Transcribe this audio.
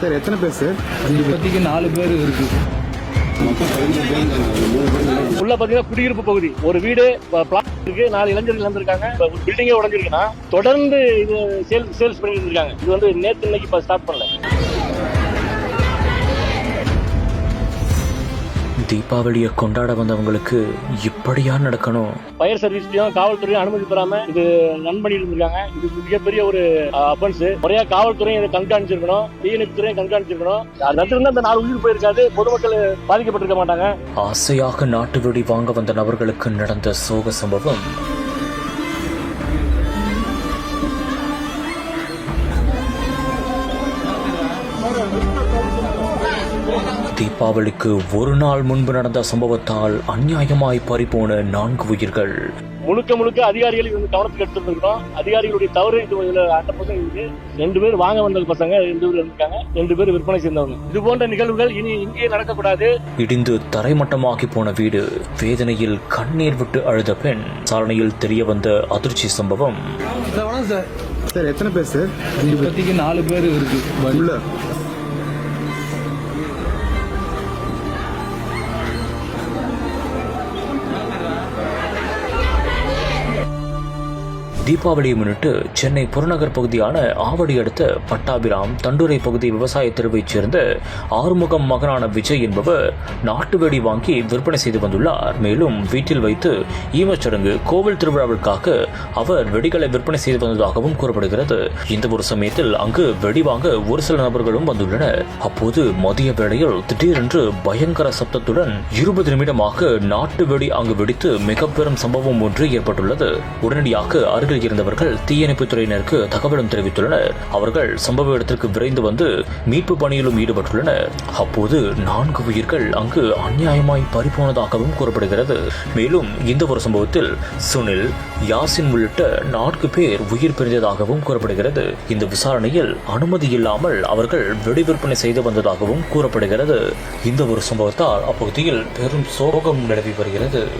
Sir எத்தனை பேர் sir? இப்போதைக்கு 4 பேர் இருக்கு. உள்ள பாத்தீங்கன்னா குடியிருப்பு பகுதி, ஒரு வீடு பிளாட் இருக்கு, 4 இளைஞர்கள் வந்திருக்காங்க. ஒரு பில்டிங்கே உடஞ்சிருக்குன்னா தொடர்ந்து இது சேல்ஸ் பண்ணிட்டு இருக்காங்க. இது வந்து நேத்து இன்னைக்கு இப்ப ஸ்டார்ட் பண்ணல. தீபாவளியை கொண்டாட வந்தவங்களுக்கு இப்படியா நடக்கணும்? ஃபயர் சர்வீஸ்லயும் காவல்துறையும் அனுமதி பெறாம இது ரன் பண்ணிட்டு இருக்காங்க. இது மிகப்பெரிய ஒரு அஃபென்ஸ். முறையா காவல்துறையும் இதை கண்காணிச்சிருக்கணும், தீயணைப்பு துறையும் கண்காணிச்சிருக்கணும். அது இருந்தா அந்த 4 உயிர் போயிருக்காது, பொதுமக்கள் பாதிக்கப்பட்டிருக்க மாட்டாங்க. ஆசையாக நாட்டு வெடி வாங்க வந்த நபர்களுக்கு நடந்த சோக சம்பவம். தீபாவளிக்கு ஒரு நாள் முன்பு நடந்த சம்பவத்தால் அநியாயமாய் பறிபோன 4 உயிர்கள். முழுக்க அதிகாரிகள் இது கவனத்துக்கு எடுத்துருக்கணும். அதிகாரிகளுடைய தவறு இது 100% இருக்கு. 2 பேர் வாங்க வந்த பசங்க 2 பேர் இருக்காங்க, 2 பேர் விற்பனை செய்தவங்க. இது போன்ற நிகழ்வுகள் இனி இங்கே நடக்கக்கூடாது. இடிந்து தரைமட்டமாகி போன வீடு, வேதனையில் கண்ணீர் விட்டு அழுத பெண், சாரணையில் தெரிய வந்த அதிர்ச்சி சம்பவம். சார் எத்தனை பேர் சார்? இப்போதைக்கு 4 பேர் இருக்கு. உள்ள தீபாவளியை முன்னிட்டு சென்னை புறநகர் பகுதியான ஆவடி அடுத்த பட்டாபிராம் தண்டுரை பகுதி விவசாய தெருவைச் சேர்ந்த ஆறுமுகம் மகனான விஜய் என்பவர் நாட்டு வெடி வாங்கி விற்பனை செய்து வந்துள்ளார். மேலும் வீட்டில் வைத்து ஈமச்சடங்கு, கோவில் திருவிழாவிற்காக அவர் வெடிகளை விற்பனை செய்து வந்ததாகவும் கூறப்படுகிறது. இந்த ஒரு சமயத்தில் அங்கு வெடி வாங்க ஒரு சில நபர்களும் வந்துள்ளனர். அப்போது மதிய வேளையில் திடீரென்று பயங்கர சப்தத்துடன் 20 நிமிடமாக நாட்டு வெடி அங்கு வெடித்து மிக பெரும் சம்பவம் ஒன்று ஏற்பட்டுள்ளது. உடனடியாக அருகில் இருந்தவர்கள் தீயணைப்பு துறையினருக்கு தகவலும் தெரிவித்துள்ளனர். அவர்கள் சம்பவ இடத்திற்கு விரைந்து வந்து மீட்பு பணியிலும் ஈடுபட்டுள்ளனர். அப்போது 4 உயிர்கள் அங்கு அநியாயமாய் பறிபோனதாகவும் கூறப்படுகிறது. மேலும் இந்த ஒரு சம்பவத்தில் சுனில், யாசின் உள்ளிட்ட 4 பேர் உயிர் பிரிந்ததாகவும் கூறப்படுகிறது. இந்த விசாரணையில் அனுமதி இல்லாமல் அவர்கள் வெடி விற்பனை செய்து வந்ததாகவும் கூறப்படுகிறது. இந்த ஒரு சம்பவத்தால் அப்பகுதியில் பெரும் சோகம் நிலவி வருகிறது.